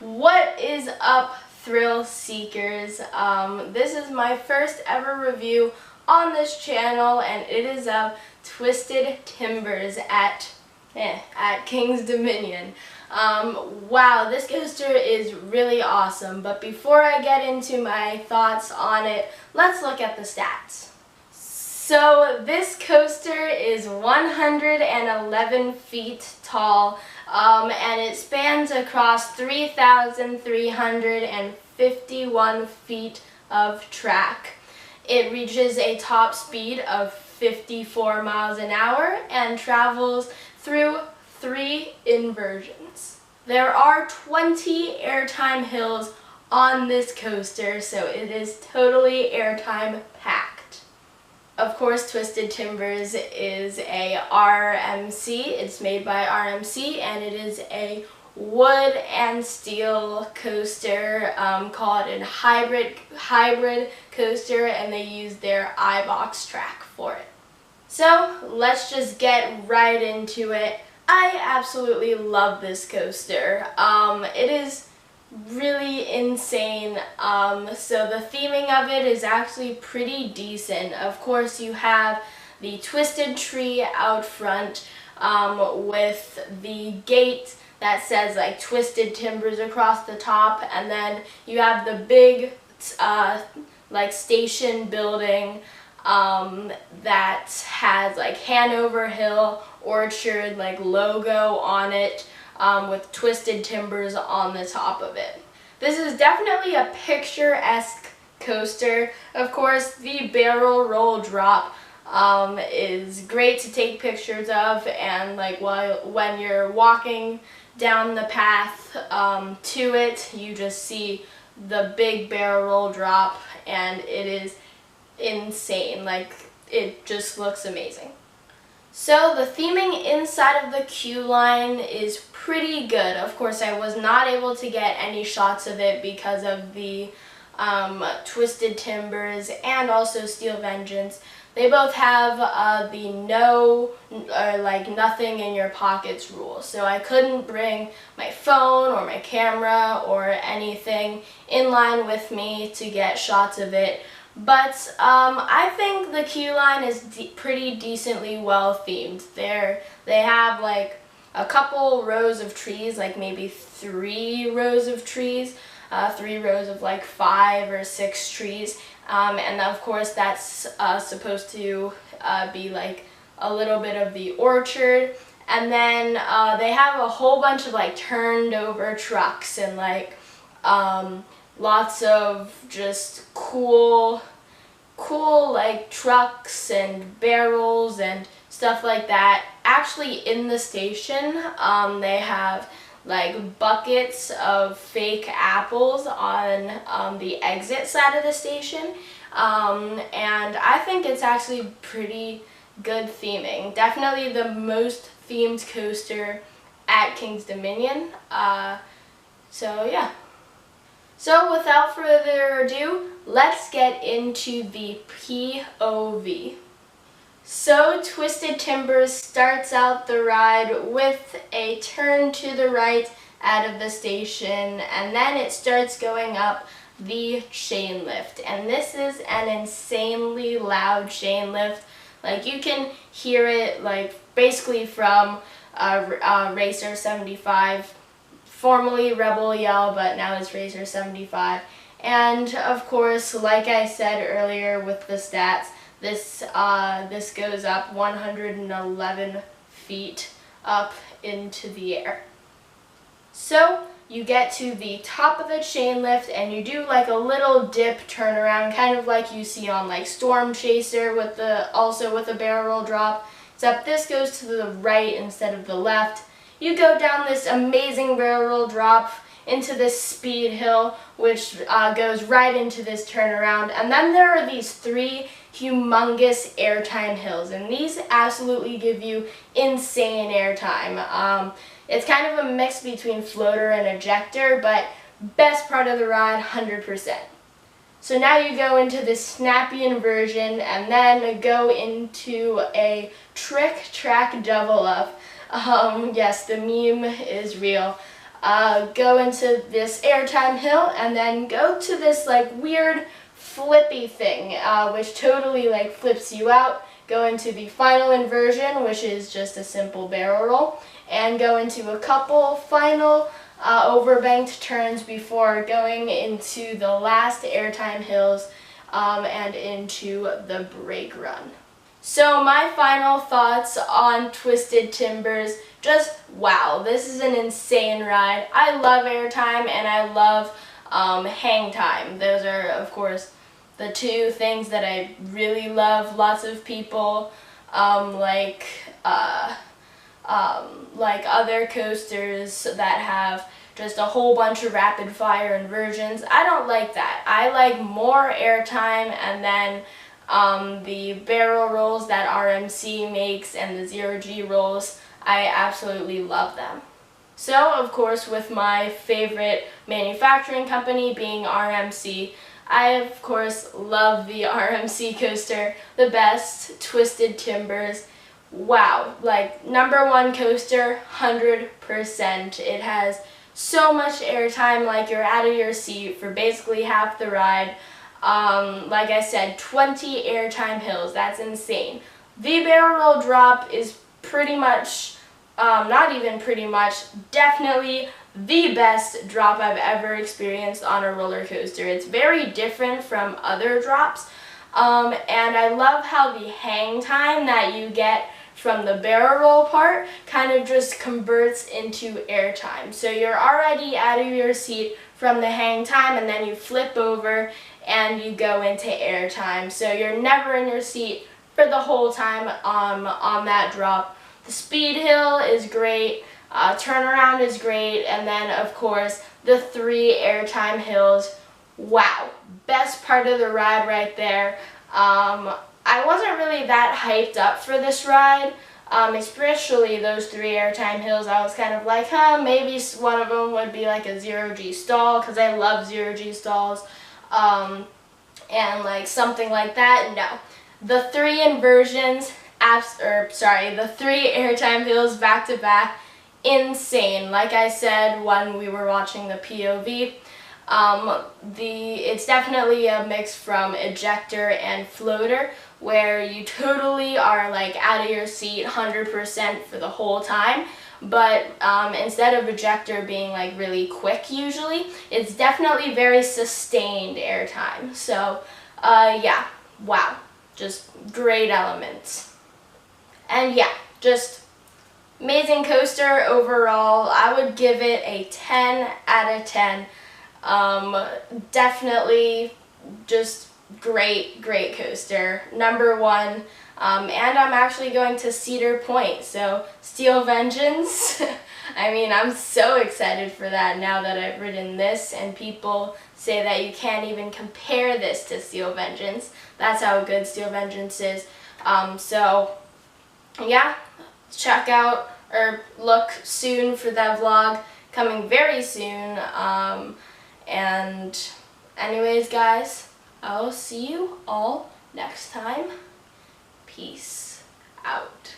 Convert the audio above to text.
What is up, thrill seekers? This is my first ever review on this channel, and it is of Twisted Timbers at King's Dominion. Wow, this coaster is really awesome, but before I get into my thoughts on it, let's look at the stats. So this coaster is 111 feet tall, and it spans across 3,351 feet of track. It reaches a top speed of 54 miles an hour and travels through 3 inversions. There are 20 airtime hills on this coaster, so it is totally airtime packed. Of course, Twisted Timbers is a RMC. It's made by RMC, and it is a wood and steel coaster, called a hybrid coaster, and they use their iBox track for it. So let's just get right into it. I absolutely love this coaster. It is really insane. So the theming of it is actually pretty decent. Of course, you have the twisted tree out front, with the gate that says like Twisted Timbers across the top, and then you have the big like station building that has like Hanover Hill Orchard like logo on it, with Twisted Timbers on the top of it. This is definitely a picturesque coaster. Of course, the barrel roll drop is great to take pictures of, and like when you're walking down the path to it, you just see the big barrel roll drop, and it is insane. Like, it just looks amazing. So the theming inside of the queue line is pretty good. Of course, I was not able to get any shots of it because of the Twisted Timbers and also Steel Vengeance. They both have the no or like nothing in your pockets rule. So I couldn't bring my phone or my camera or anything in line with me to get shots of it. But I think the queue line is pretty decently well themed. They have like a couple rows of trees, like maybe 3 rows of trees, 3 rows of like 5 or 6 trees, and of course that's supposed to be like a little bit of the orchard. And then they have a whole bunch of like turned over trucks and like lots of just cool like trucks and barrels and stuff like that. Actually, in the station, they have like buckets of fake apples on the exit side of the station, and I think it's actually pretty good theming. Definitely the most themed coaster at King's Dominion. So yeah. So without further ado, let's get into the POV. So Twisted Timbers starts out the ride with a turn to the right out of the station, and then it starts going up the chain lift. And this is an insanely loud chain lift. Like, you can hear it like basically from Racer 75. Formerly Rebel Yell, but now it's Racer 75. And of course, like I said earlier with the stats, this goes up 111 feet up into the air. So you get to the top of the chain lift, and you do like a little dip turnaround, kind of like you see on like Storm Chaser with also with a barrel roll drop, except this goes to the right instead of the left. You go down this amazing barrel roll drop into this speed hill, which goes right into this turnaround. And then there are these 3 humongous airtime hills, and these absolutely give you insane airtime. It's kind of a mix between floater and ejector, but best part of the ride, 100%. So now you go into this snappy inversion, and then go into a trick track double up. Yes, the meme is real. go into this airtime hill, and then go to this like weird flippy thing, which totally like flips you out. Go into the final inversion, which is just a simple barrel roll, and go into a couple final overbanked turns before going into the last airtime hills and into the brake run. So my final thoughts on Twisted Timbers, just wow, this is an insane ride. I love airtime and I love hang time. Those are, of course, the two things that I really love. Lots of people like other coasters that have just a whole bunch of rapid fire inversions. I don't like that. I like more airtime, and then the barrel rolls that RMC makes and the 0G rolls, I absolutely love them. So, of course, with my favorite manufacturing company being RMC, I, of course, love the RMC coaster the best, Twisted Timbers. Wow, like #1 coaster, 100%. It has so much airtime, like you're out of your seat for basically half the ride. Like I said, 20 airtime hills, that's insane. The barrel roll drop is pretty much, not even pretty much, definitely the best drop I've ever experienced on a roller coaster. It's very different from other drops, and I love how the hang time that you get from the barrel roll part kind of just converts into airtime. So you're already out of your seat from the hang time, and then you flip over and you go into airtime. So you're never in your seat for the whole time on that drop. The speed hill is great, turnaround is great, and then of course the 3 airtime hills. Wow, best part of the ride right there. I wasn't really that hyped up for this ride, especially those 3 airtime hills. I was kind of like, maybe one of them would be like a 0G stall, because I love 0G stalls, and like something like that. No, the 3 inversions, the 3 airtime hills back to back, insane. Like I said when we were watching the POV, it's definitely a mix from ejector and floater, where you totally are like out of your seat 100% for the whole time. But instead of ejector being like really quick usually, it's definitely very sustained airtime. So yeah, wow, just great elements. And yeah, just amazing coaster overall. I would give it a 10 out of 10. Definitely just great coaster, #1, and I'm actually going to Cedar Point, so Steel Vengeance. I mean, I'm so excited for that now that I've ridden this, and people say that you can't even compare this to Steel Vengeance. That's how good Steel Vengeance is. So yeah, check out or look soon for that vlog coming very soon. And anyways, guys, I'll see you all next time. Peace out.